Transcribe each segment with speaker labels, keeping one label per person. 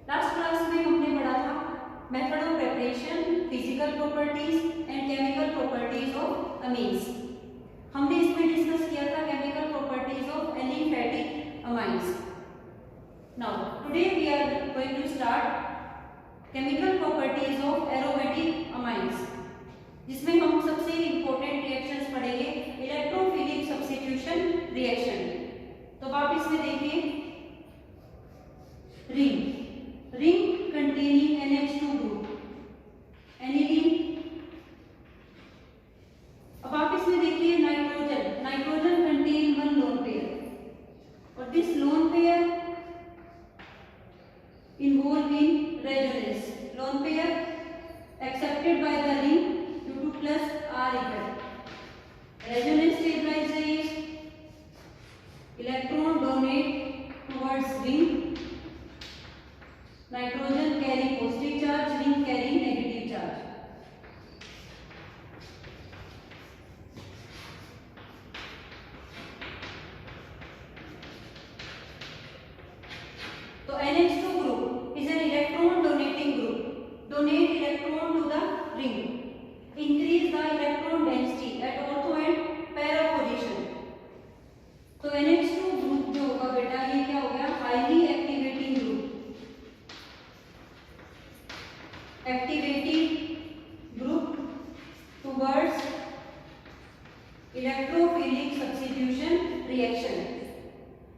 Speaker 1: Last class में हमने पढ़ा था method of preparation, physical properties and chemical properties of amines. हमने इसमें डिस्कस किया था chemical properties of aliphatic amines. Now today we are going to start chemical properties of aromatic amines, जिसमें हम सबसे इंपॉर्टेंट रिएक्शंस पढ़ेंगे इलेक्ट्रोफिलिक सब्स्टिट्यूशन रिएक्शन। तो आप इसमें देखिए ring containing NH2 group, aniline. अब आप इसमें देखिए nitrogen contain one lone pair और this lone pair involve in resonance. Lone pair accepted by the ring due to plus R effect. Resonance stabilizes, electron donate towards ring. Nitrogen carry positive charge, ring carry negative charge. So NH2 group is an electron donating group. Donate electron to the ring. Increase the electron density at ortho and para position. तो NH2 group जो होगा बेटा ये क्या हो गया? Highly activating group. Activating group towards electrophilic substitution reaction.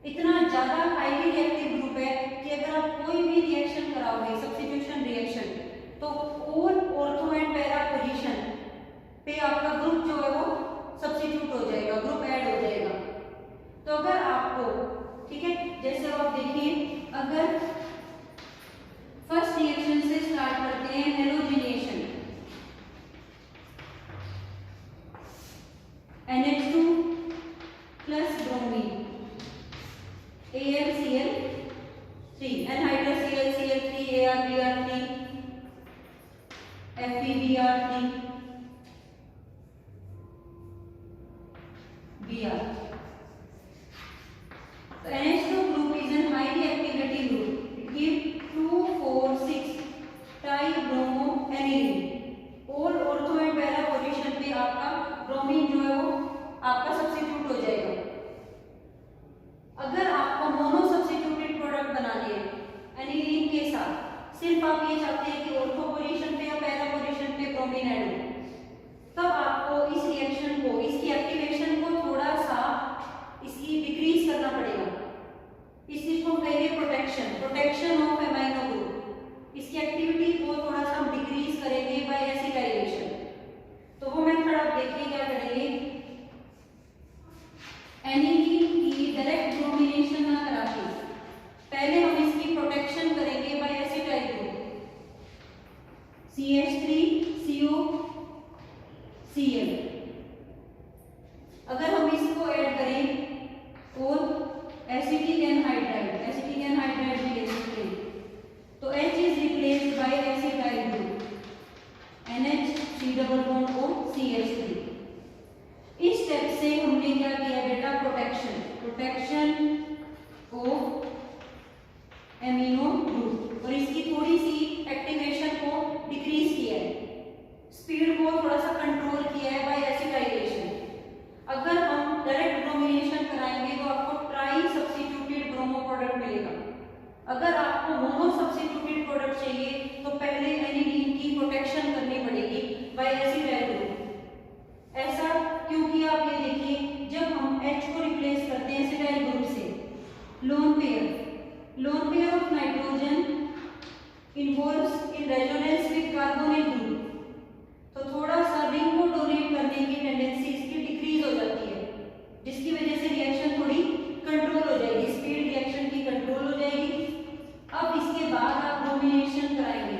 Speaker 1: इतना ज्यादा हाईली रिएक्टिव ग्रुप है कि अगर आप कोई भी रिएक्शन कराओगे सब्स्टिट्यूशन रिएक्शन तो all ortho and para position पे आपका ग्रुप जो है वो सब्स्टिट्यूट हो जाएगा, ग्रुप ऐड हो जाएगा। तो अगर आपको ठीक है, जैसे आप देखिए अगर फर्स्ट रिएक्शन से स्टार्ट करते हैं halogenation, NH2 plus bromine AlCl3, anhydroClCl3 ArBr3 FeBr3 Br. So NH2 group is a highly activating group. It gives 2,4,6 tribromoaniline. और ऑर्थो एंड पैरा पोजीशन पे आपका ब्रोमीन जो है वो आपका सब्स्टिट्यूट हो जाएगा। अगर आपको मोनो सब्स्टिट्यूटेड प्रोडक्ट बनाने हैं एनिलीन के साथ, सिर्फ आप ये चाहते हैं कि ऑर्थो पोजीशन पे या पैरा पोजीशन पे ब्रोमीन ऐड हो, तब आपको इस रिएक्शन को, इसकी एक्टिवेशन को थोड़ा सा इसकी डिक्रीज करना पड़ेगा। इस चीज को कहेंगे प्रोटेक्शन ऑफ एमाइनो ग्रुप। इसकी एक्टिविटी को थोड़ा सा हम डिक्रीज करेंगे बाय एसिटाइलेशन। तो वो मेथड आप देखिए क्या करेंगे, एनिलीन की डायरेक्ट ब्रोमिनेशन ना करा के पहले हम इसकी प्रोटेक्शन करेंगे bye acetyl group CH3CO Cl। अगर हम इसको ऐड करें और एसिटिक एनहाइड्राइड भी ले सकते हैं, तो H is replaced by acetyl group NH3 double bond O CH3। इस स्टेप से हमने क्या किया बेटा, प्रोटेक्शन ऑफ एमिनो ग्रुप, और इसकी थोड़ी सी एक्टिवेशन को डिक्रीज किया है, स्पीड को थोड़ा सा कंट्रोल किया है बाय एसिटाइलेशन। अगर हम डायरेक्ट ब्रोमिनेशन कराएंगे तो आपको ट्राई सब्स्टिट्यूटेड ब्रोमो प्रोडक्ट मिलेगा। अगर आपको मोनो सब्स्टिट्यूटेड प्रोडक्ट चाहिए तो पहले एनिलीन की प्रोटेक्शन करनी पड़ेगी बाय एसिटाइल ग्रुप। ऐसा क्योंकि आप ये देखिए जब हम H को रिप्लेस करते हैं एसिटाइल ग्रुप से, lone pair of nitrogen involves in resonance with carbonyl group, तो थोड़ा सा रिंग को डोनेट करने की टेंडेंसी इसकी डिक्रीज हो जाती है, जिसकी वजह से रिएक्शन थोड़ी कंट्रोल हो जाएगी, स्पीड रिएक्शन की कंट्रोल हो जाएगी। अब इसके बाद आप ब्रोमिनेशन कराएंगे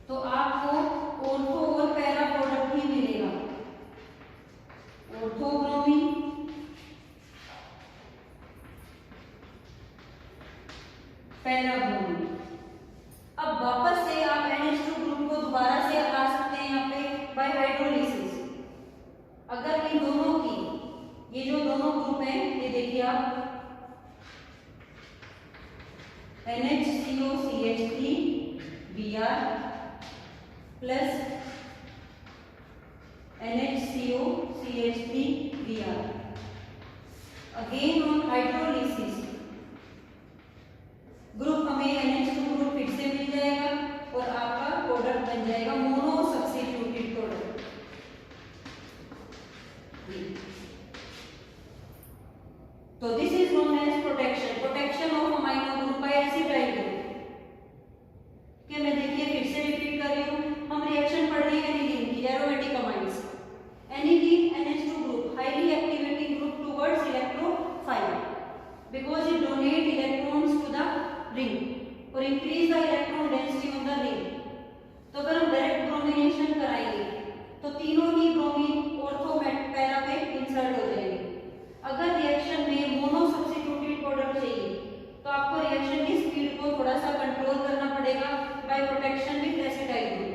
Speaker 1: तो आपको ऑर्थो और पैरा प्रोडक्ट ही मिलेगा, ऑर्थो ब्रोमीन पैरा ब्रोमीन। अब वापस से आप NH2 ग्रुप को दोबारा से हटा सकते हैं यहाँ पे बाय हाइड्रोलिसिस। अगर इन दोनों की, ये जो दोनों ग्रुप हैं ये देखिए आप NHCOCH3Br plus NHCOCH3Br. Again on hydrolysis group हमें NH2 ग्रुप फिर से मिल जाएगा और आपका प्रोडक्ट बन जाएगा मोनो सब्स्टिट्यूटेड प्रोडक्ट। तो this is known as protection of amino group by acetyl group. क्या मैं देखिए फिर से रिपीट कर रही हूँ, हम रिएक्शन पढ़ रहे हैं एनिलीन की, aromatic amines. Aniline NH2 group highly activating group towards electrophile because it donate electrons to the ring और increase the electron density on the ring। तो अगर हम डायरेक्ट ब्रोमिनेशन कराएंगे तो तीनों ही ब्रोमीन ऑर्थो पैरा पे इंसर्ट हो जाएंगे। अगर रिएक्शन में मोनो सब्स्टिट्यूटेड प्रोडक्ट चाहिए तो आपको रिएक्शन की स्पीड को थोड़ा सा कंट्रोल करना पड़ेगा by protection with acetyl group.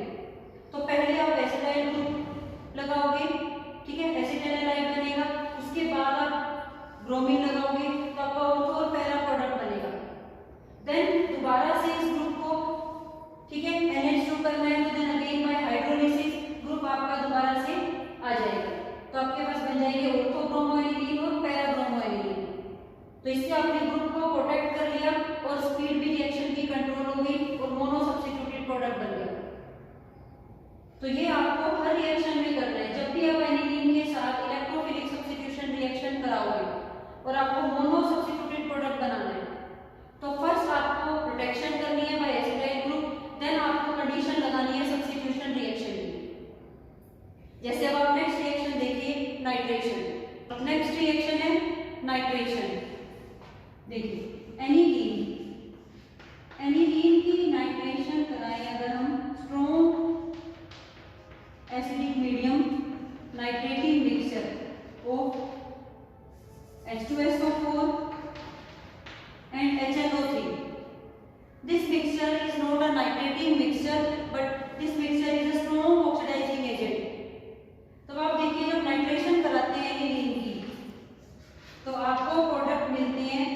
Speaker 1: तो पहले आप एसिटाइल ग्रुप लगाओगे, ठीक है, एसिटाइल हैलाइड बनेगा, उसके बाद आप ब्रोमीन लगाओगे तो आपका ऑर्थो और पैरा प्रोडक्ट बनेगा। देन दोबारा से इस ग्रुप को, ठीक है, NH2 करना है तो then again by hydrolysis group आपका दोबारा से आ जाएगा। तो आपके पास बन जाएंगे ऑर्थो ब्रोमोएनिलीन और पैरा ब्रोमोएनिलीन। तो इससे आपने ग्रुप को प्रोटेक्ट कर लिया और स्पीड भी रिएक्शन की कंट्रोल हो गई और मोनो सब्स्टिट्यूटेड प्रोडक्ट बन गया। तो ये आपको हर रिएक्शन में करना है। जब भी आप एनिलीन के साथ इलेक्ट्रोफिलिक सब्स्टिट्यूशन रिएक्शन कराओगे और आपको मोनो सब्स्टिट्यूटेड प्रोडक्ट बनाना है तो फर्स्ट आपको प्रोटेक्शन करनी है बाय एसिटाइल ग्रुप, देन आपको कंडीशन लगानी है सब्स्टिट्यूशन रिएक्शन की। जैसे अब आप नेक्स्ट रिएक्शन देखिए नाइट्रेशन। अब नेक्स्ट रिएक्शन है नाइट्रेशन। देखिए एनिलीन की नाइट्रेशन कराएं अगर हम strong acidic medium nitrating mixture of H2SO4 and HNO3. This mixture is not a nitrating mixture but this mixture is a strong oxidizing agent. तो आप देखिए जब नाइट्रेशन कराते हैं एनिलीन की तो आपको प्रोडक्ट मिलते हैं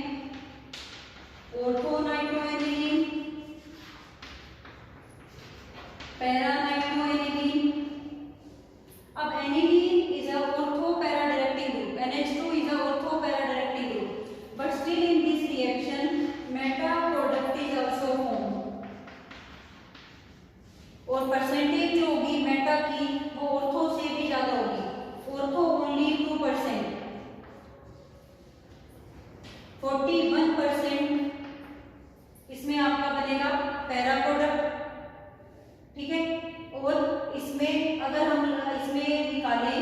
Speaker 1: ऑर्थो नाइट्रोएनिलीन, पैरा नाइट्रोएनिलीन। अब aniline is a ortho para directing group, NH2 is a ortho para directing group, but still in this reaction Meta product is also form और परसेंटेज जो होगी मेटा की वो ऑर्थो से भी ज्यादा होगी, ऑर्थो ओनली 2%, 41% इसमें आपका बनेगा पैरा प्रोडक्ट, ठीक है। और इसमें अगर हम इसमें निकालें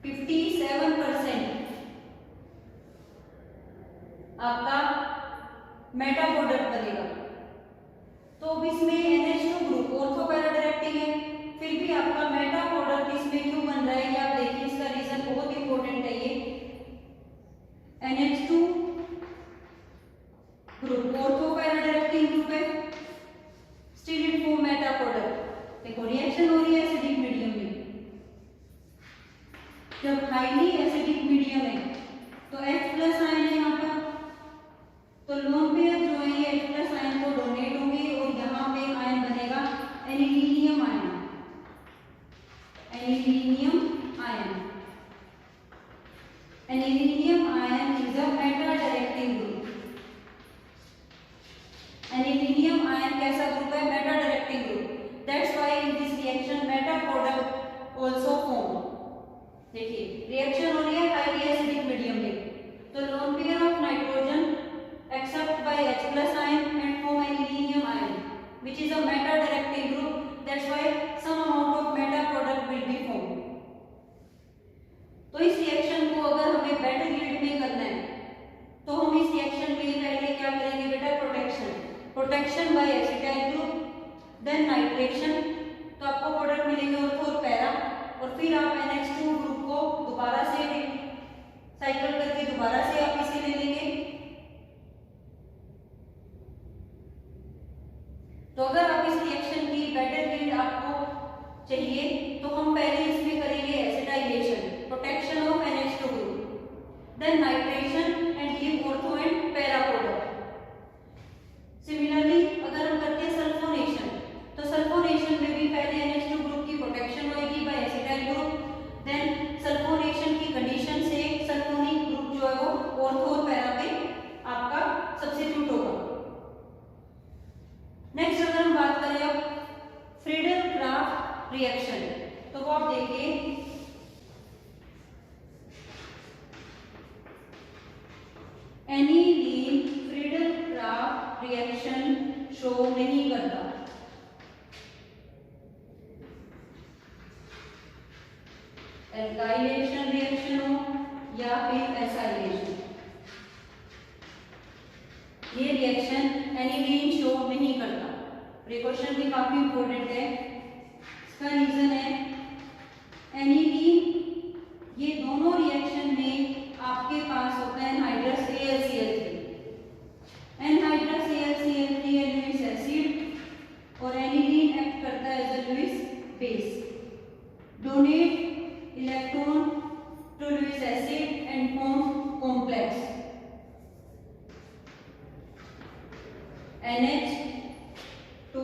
Speaker 1: 57% आपका मेटा प्रोडक्ट बनेगा। तो अब इसमें NH2 group ortho para directing है, फिर भी आपका मेटा प्रोडक्ट इसमें क्यों बन रहा है ये आप देखिए, इसका रीजन बहुत इंपॉर्टेंट है। ये NH2 group ortho para directing group है, still it form meta product. देखो रिएक्शन हो रही है एसिडिक मीडियम में, जब हाईली एसिडिक मीडियम है तो H+ आयन है यहाँ पर, तो लोन पेयर जो है ये H+ आयन को डोनेट होंगे और यहाँ पे आयन बनेगा anilinium ion. Anilinium ion is a Meta directing group. Anilinium ion कैसा ग्रुप है? Meta directing group. That's why in this reaction Meta product also form. देखिए रिएक्शन हो रही है हाईली एसिडिक मीडियम में तो लोन पे शो नहीं करता। एल्काइलेशन रिएक्शन हो या फिर एसाइलेशन, ये रिएक्शन एनिलीन शो नहीं करता। प्रिकॉशन भी काफी इंपॉर्टेंट है। इसका रीजन है एनिलीन, ये दोनों रिएक्शन में आपके पास होता है एनहाइड्रस AlCl3। एनहाइड्रस AlCl3 है लुईस एसिड और एनिलीन एक्ट करता है as a Lewis base, donate electron to Lewis acid and form complex NH2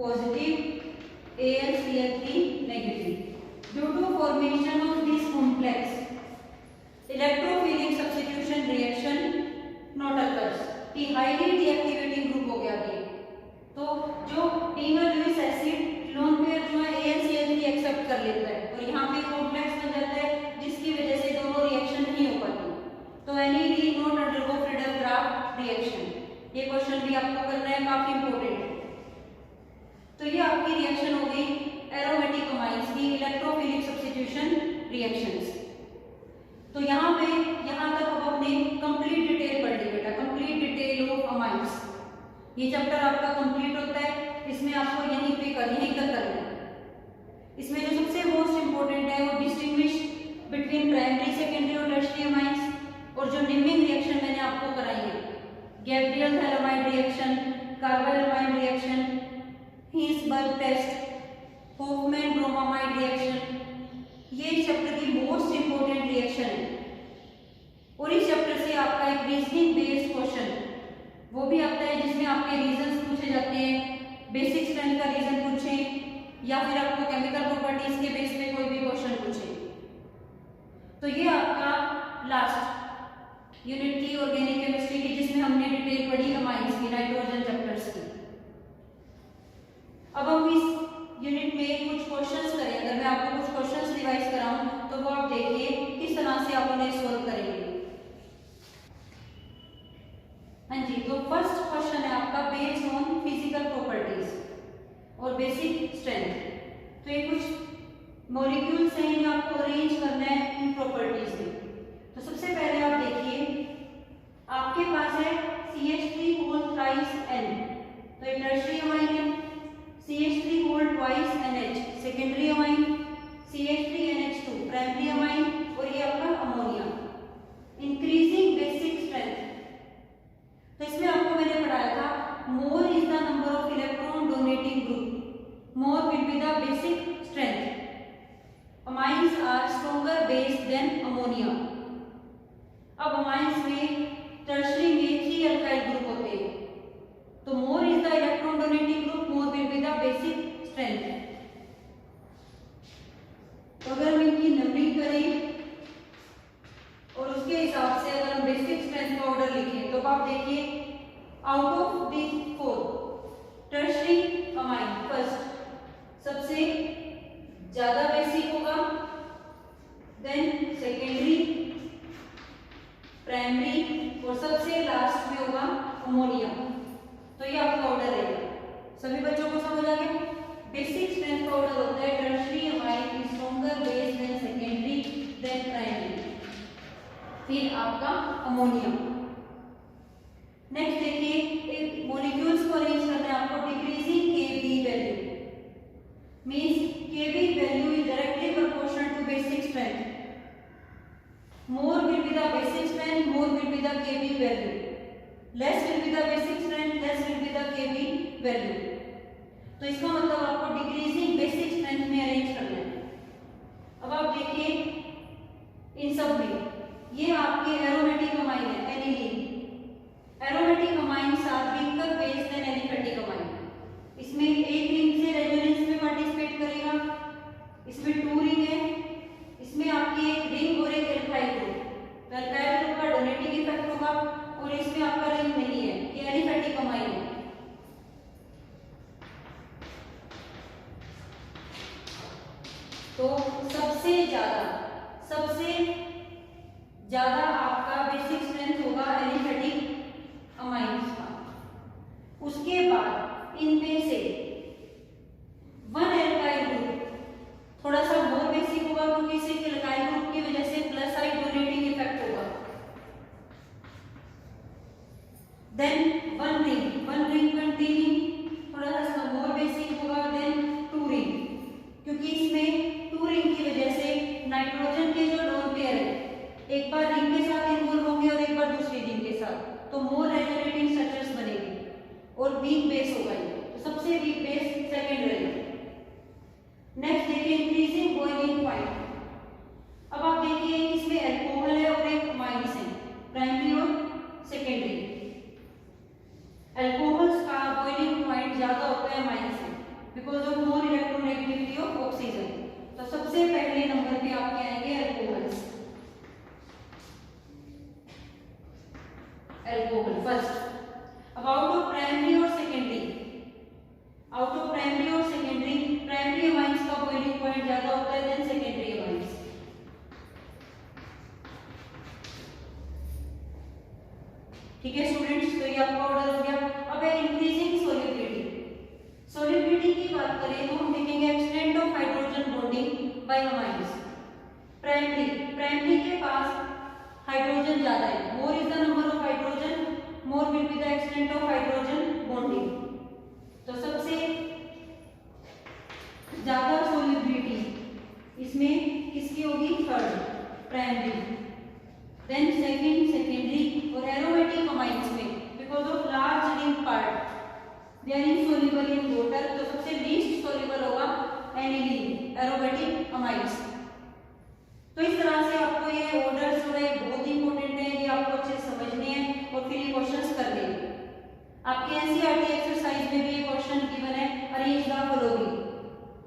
Speaker 1: positive AlCl3 negative. Due to formation of this complex, electrophilic substitution reaction not occurs. कि highly deactivating group हो गया ये, तो जो being a Lewis acid lone pair जो है AlCl3 accept कर लेता है और यहाँ पे कॉम्प्लेक्स बन जाता है जिसकी वजह से दोनों रिएक्शन नहीं हो पाती। तो NAD not undergo Friedel-Crafts reaction, ये क्वेश्चन भी आपको करना है, काफी इंपॉर्टेंट है। तो ये आपकी रिएक्शन हो गई एरोमेटिक अमाइंस की इलेक्ट्रोफिलिक सब्स्टिट्यूशन रिएक्शंस। तो यहाँ तक अब आपने कंप्लीट डिटेल पढ़ ली बेटा, कंप्लीट डिटेल ऑफ अमाइंस। ये चैप्टर आपका कंप्लीट होता है, इसमें आपको यहीं तक करना है। इसमें जो सबसे मोस्ट इंपॉर्टेंट है वो डिस्टिंग्विश बिटवीन प्राइमरी, सेकेंडरी और टर्शियरी अमाइंस, और जो निमिंग रिएक्शन मैंने आपको कराई है, Gabriel phthalimide reaction, carbylamine reaction, Hinsberg test, Hofmann bromamide reaction, ये इस चैप्टर की मोस्ट इंपोर्टेंट रिएक्शन है। और इस चैप्टर से आपका एक रीजनिंग बेस्ड क्वेश्चन वो भी आता है जिसमें आपके रीजंस पूछे जाते हैं, बेसिक स्ट्रेंथ का रीजन पूछे या फिर आपको केमिकल प्रॉपर्टीज के बेस पे कोई भी क्वेश्चन पूछे। तो ये आपका लास्ट यूनिट थी ऑर्गेनिक केमिस्ट्री की, जिसमें हमने डिटेल पढ़ी अमाइंस की, नाइट्रोजन चैप्टर्स की। अब हम इस यूनिट में कुछ क्वेश्चंस करें। अगर मैं आपको कुछ क्वेश्चंस रिवाइज कराऊं तो वो आप देखिए किस तरह से आप उन्हें सॉल्व करेंगे। हाँ जी, तो फर्स्ट क्वेश्चन है आपका बेस्ड ऑन फिजिकल प्रॉपर्टीज और बेसिक स्ट्रेंथ। तो ये कुछ मॉलिक्यूल्स हैं, इन्हें आपको अरेंज करना है इन प्रॉपर्टीज में। तो सबसे पहले आप देखिए आपके पास है CH3 होल थ्राइस N, तो ये टर्शियरी अमाइन है। CH3 whole twice NH secondary amine, CH3NH2 primary amine, और ये आपका अमोनिया। इंक्रीजिंग बेसिक स्ट्रेंथ, तो इसमें आपको मैंने पढ़ाया था more is the number of electron donating group, more will be the basic strength. Amines are stronger base than ammonia. अब अमाइंस में टर्शियरी में 3 अल्काइल ग्रुप होते हैं, तो more is the electron donating group, more will be the basic strength. तो अगर हम इनकी नंबरिंग करें और उसके हिसाब से अगर हम बेसिक स्ट्रेंथ का ऑर्डर लिखें तो आप देखिए out of the 4 tertiary amine first सबसे ज्यादा बेसिक होगा, देन सेकेंडरी, प्राइमरी और सबसे लास्ट में होगा अमोनिया। तो ये आपका ऑर्डर रहेगा। सभी बच्चों को समझ आ गया? बेसिक स्ट्रेंथ का ऑर्डर होता है tertiary amine is stronger base than secondary than primary, फिर आपका अमोनिया। नेक्स्ट देखिए मॉलिक्यूल्स को अरेंज करना है आपको decreasing Kb value, means Kb value is directly proportional to basic strength. more will be the basic strength, more will be the Kb value, less will be the basic strength, less will be the Kb value। तो इसका मतलब आपको decreasing basic strength में arrange करना है। अब आप देखिए इन सब में ये आपके एरोमेटिक अमाइन है, aniline. Aromatic amines are weaker base than aliphatic amine. इसमें एक रिंग से रेजोनेंस में पार्टिसिपेट करेगा, इसमें 2 रिंग है, इसमें आपकी एक रिंग और एक एल्काइल ग्रुप, तो एल्काइल ग्रुप का डोनेटिंग इफेक्ट होगा और इसमें आपका रिंग नहीं है, ये एलिफेटिक अमाइन है। तो सबसे ज्यादा आपका बेसिक स्ट्रेंथ होगा एलिफेटिक अमाइंस का। उसके बाद देन वन रिंग कंटेनिंग, थोड़ा सा इसका मोर बेसिक होगा, देन टू रिंग, क्योंकि इसमें टू रिंग की वजह से नाइट्रोजन के जो लोन पेयर है एक बार रिंग के साथ इन्वॉल्व होंगे और एक बार दूसरी रिंग के साथ, तो मोर रेजोनेटिंग स्ट्रक्चर्स बनेंगे और वीक बेस होगा ये, तो सबसे वीक बेस सेकंड रहेगा। नेक्स्ट देखिए इंक्रीजिंग बॉइलिंग पॉइंट। अब आप देखिए इसमें अल्कोहल है और एक अमाइड्स है, प्राइमरी और सेकेंडरी। अल्कोहल्स का बॉइलिंग पॉइंट ज्यादा होता है अमाइड्स से, because of more electronegativity of oxygen. तो सबसे पहले नंबर पे आपके आएंगे अल्कोहल्स। Alcohol first. अब आउट ऑफ प्राइमरी और सेकेंडरी, आउट ऑफ प्राइमरी और सेकेंडरी, प्राइमरी अमाइड्स का बॉइलिंग पॉइंट ज्यादा होता है देन सेकेंडरी अमाइड्स। ठीक है स्टूडेंट्स, तो ये आपका ऑर्डर हो गया। अब है इंक्रीजिंग सोल्युबिलिटी। सोल्युबिलिटी की बात करें तो हम देखेंगे extent of hydrogen bonding by amides. Primary के पास हाइड्रोजन ज्यादा है, more is the number of hydrogen, more will be the extent of hydrogen bonding. तो सबसे ज्यादा सोल्युबिलिटी इसमें किसकी होगी? Third, primary, then second secondary और एरोमेटिक अमाइड्स में because of large ring part they are insoluble in water, तो सबसे लीस्ट सोल्युबल होगा एनिलीन, एरोमेटिक अमाइड्स। तो इस तरह से आपको ये ऑर्डर्स जो है बहुत इंपॉर्टेंट है, ये आपको अच्छे से समझने हैं और फिर ये क्वेश्चंस करने हैं। आपके एनसीईआरटी एक्सरसाइज में भी ये क्वेश्चन गिवन है, अरेंज द फॉलोइंग,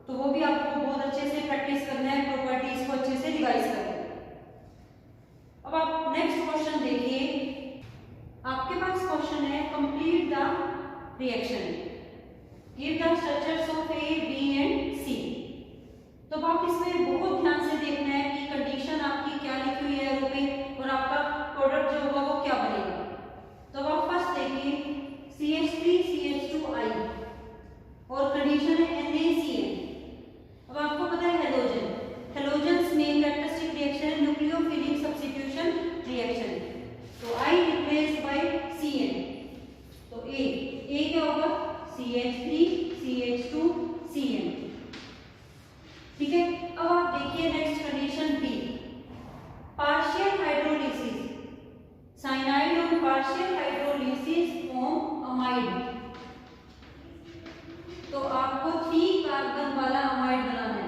Speaker 1: तो वो भी आपको बहुत अच्छे से प्रैक्टिस करना है, प्रॉपर्टीज को अच्छे से रिवाइज करना है। अब आप नेक्स्ट क्वेश्चन देखिए, आपके पास क्वेश्चन है complete the reaction, give the structures of A B and C. तो आप इसमें बहुत ध्यान से देखना है कि कंडीशन आपकी क्या लिखी हुई है पे और आपका प्रोडक्ट जो होगा वो क्या बनेगा। तो आप फर्स्ट देखिए CH3CH2I और कंडीशन है NaCN। अब आपको पता है हेलोजन्स में कैरेक्टरिस्टिक रिएक्शन है न्यूक्लियोफिलिक सब्स्टिट्यूशन रिएक्शन, तो I रिप्लेस बाय CN, तो A क्या होगा? CH3CH2CN। ठीक है, अब आप देखिए next condition B, partial hydrolysis, cyanide और पार्शियल हाइड्रोलिसिस फॉर्म अमाइड। तो आपको 3 कार्बन वाला अमाइड बनाना है।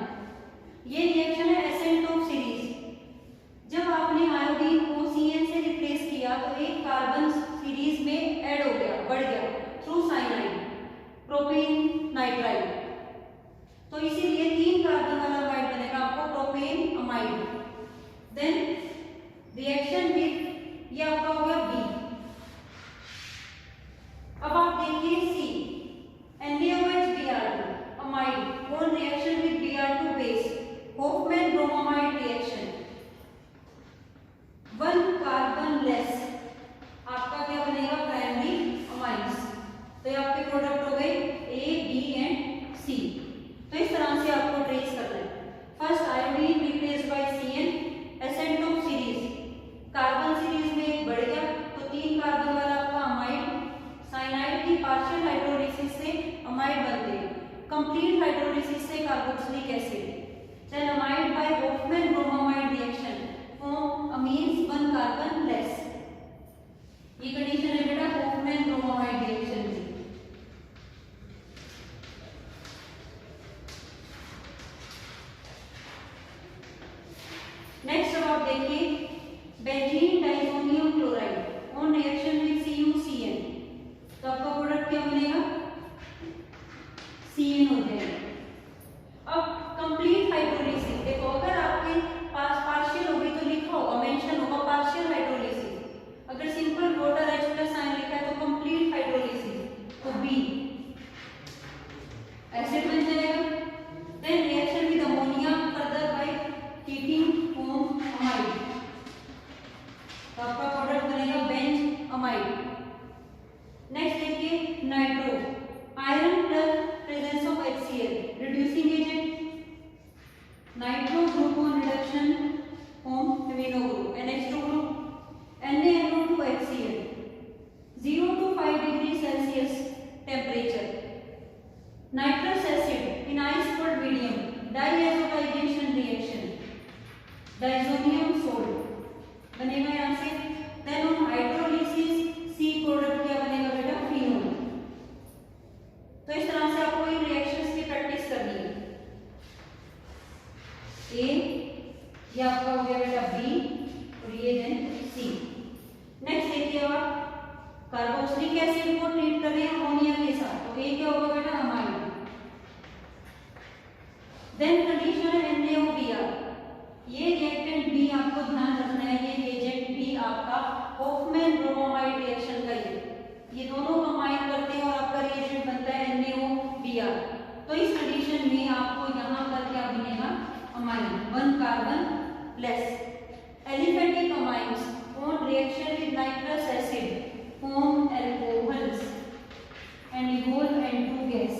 Speaker 1: ये रिएक्शन है एसेंट ऑफ सीरीज। जब आपने आयोडीन को CN से रिप्लेस किया तो एक कार्बन सीरीज में ऐड हो गया, बढ़ गया थ्रू साइनाइड, प्रोपेन नाइट्राइड, तो इसीलिए 3 कार्बन वाला अमाइड बनेगा आपको propane amide. Then reaction with, ये आपका हो गया बी। अब आप देखिए C, NaOH Br2 amide on reaction with Br2 base, Hofmann bromamide reaction, 1 carbon less, आपका क्या बनेगा? Primary amides. तो ये आपके प्रोडक्ट हो गए A, B एंड C। तो इस तरह से आपको ट्रेस करना है। First iodine replace by CN, ascent of series, carbon series में बढ़ गया तो 3 कार्बन वाला आपका अमाइड, साइनाइड की पार्शियल हाइड्रोलिसिस से अमाइड बनते हैं, कंप्लीट हाइड्रोलिसिस से carboxylic acid, then amide by Hofmann bromamide reaction form amines 1 carbon less. ये कंडीशन है बेटा होफमैन ब्रोमामाइड रिएक्शन की। नेक्स्ट अब आप देखिए benzene diazonium chloride on reaction with CuCN, तो आपका प्रोडक्ट क्या बनेगा? CN हो जाएगा। अब कंप्लीट हाइड्रोलिसिस, देखो अगर आपके पास पार्शियल होगी तो लिखा होगा, मेंशन होगा पार्शियल हाइड्रोलिसिस। अगर सिंपल वाटर H+ साइन लिखा है तो कंप्लीट हाइड्रोलिसिस, तो B एसिड बन जाएगा। Then reaction with ammonia further by heating form amide, तो आपका प्रोडक्ट बनेगा बेंज अमाइड। नेक्स्ट देखिए nitro, iron plus presence of HCl reducing agent, nitro group on reduction form amino group NH2 group, NaNO2 HCl 0 to carboxylic acid को treat कर रहे हैं ammonia के साथ, तो ए क्या होगा बेटा, अमाइड। देन कंडीशन है NaOBr, ये रिएक्टेंट बी आपको ध्यान रखना है, ये एजेंट बी आपका हॉफमैन ब्रोमाइड रिएक्शन का ये दोनों कंबाइन करते हैं और आपका रिएजेंट बनता है NaOBr। तो इस कंडीशन में आपको यहाँ पर क्या बनेगा, amine, 1 carbon less. Aliphatic amines on reaction with nitrous acid form alcohols and evolve N2 gas.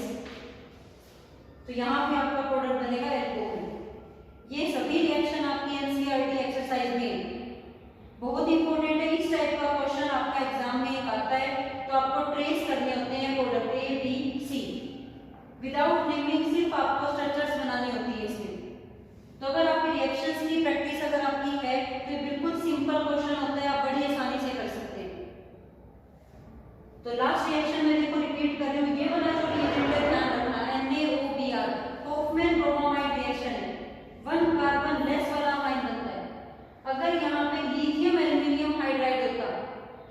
Speaker 1: तो यहाँ पे आपका प्रोडक्ट बनेगा एल्कोहल। ये सभी रिएक्शन आपकी एनसीईआरटी एक्सरसाइज में बहुत इंपॉर्टेंट है। इस टाइप का क्वेश्चन आपका एग्जाम में एक आता है, तो आपको ट्रेस करने होते हैं product A B C, without naming, सिर्फ आपको स्ट्रक्चर्स बनानी होती है इसमें। तो अगर आपकी रिएक्शंस की प्रैक्टिस अगर आपकी है तो ये बिल्कुल सिंपल क्वेश्चन होता है, आप बड़ी आसानी से कर सकते हैं। तो लास्ट रिएक्शन में देखो रिपीट कर रही हूँ, ये वाला जो रिएक्शन है ध्यान रखना, NaOBr हॉफमैन ब्रोमाइड रिएक्शन है, 1 कार्बन लेस वाला अमाइन बनता है। अगर यहाँ पे लिथियम एल्यूमिनियम हाइड्राइड होता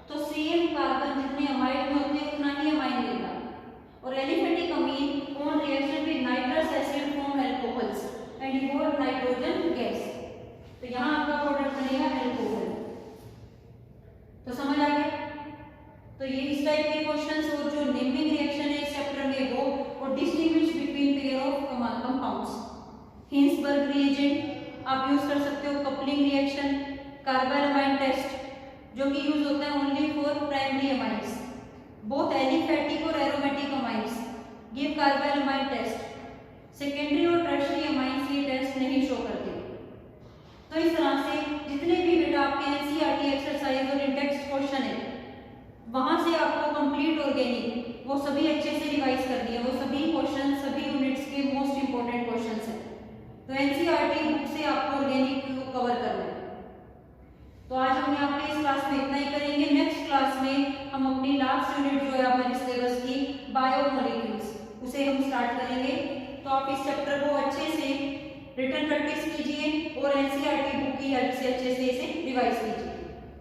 Speaker 1: तो सेम कार्बन जितने अमाइड में होते हैं उतना ही अमाइन मिलता। और aliphatic Amin on reaction with nitrous acid form alcohols and evolve nitrogen gas. तो यहाँ आपका प्रोडक्ट बनेगा एल्कोहल। तो समझ आ गया? तो ये इस टाइप के क्वेश्चंस और जो नेमिंग रिएक्शन है इस चैप्टर में वो, और distinguish between pair of compounds. Hinsberg reagent आप यूज कर सकते हो, कपलिंग रिएक्शन, कार्बाइल टेस्ट जो कि यूज होता है only for primary amines, both aliphatic और aromatic amines give carbylamine test. Secondary और टर्शियरी अमाइंस ये टेस्ट नहीं शो करते। तो इस तरह से जितने भी बेटा आपके एनसीईआरटी एक्सरसाइज और इंडेक्स क्वेश्चन है वहां से आपको कंप्लीट ऑर्गेनिक वो सभी अच्छे से रिवाइज कर दिए, वो सभी क्वेश्चन सभी यूनिट्स के मोस्ट इंपोर्टेंट क्वेश्चंस हैं। तो एनसीईआरटी बुक से आपको ऑर्गेनिक को कवर करना है। तो आज हम यहाँ पे इस क्लास में इतना ही करेंगे। नेक्स्ट क्लास में हम अपनी लास्ट यूनिट जो है हमारे सिलेबस की बायोमोलिक्यूल्स उसे हम स्टार्ट करेंगे। तो आप इस चैप्टर को अच्छे से रिटन प्रैक्टिस कीजिए और एनसीईआरटी बुक की हेल्प से अच्छे से इसे रिवाइज कीजिए।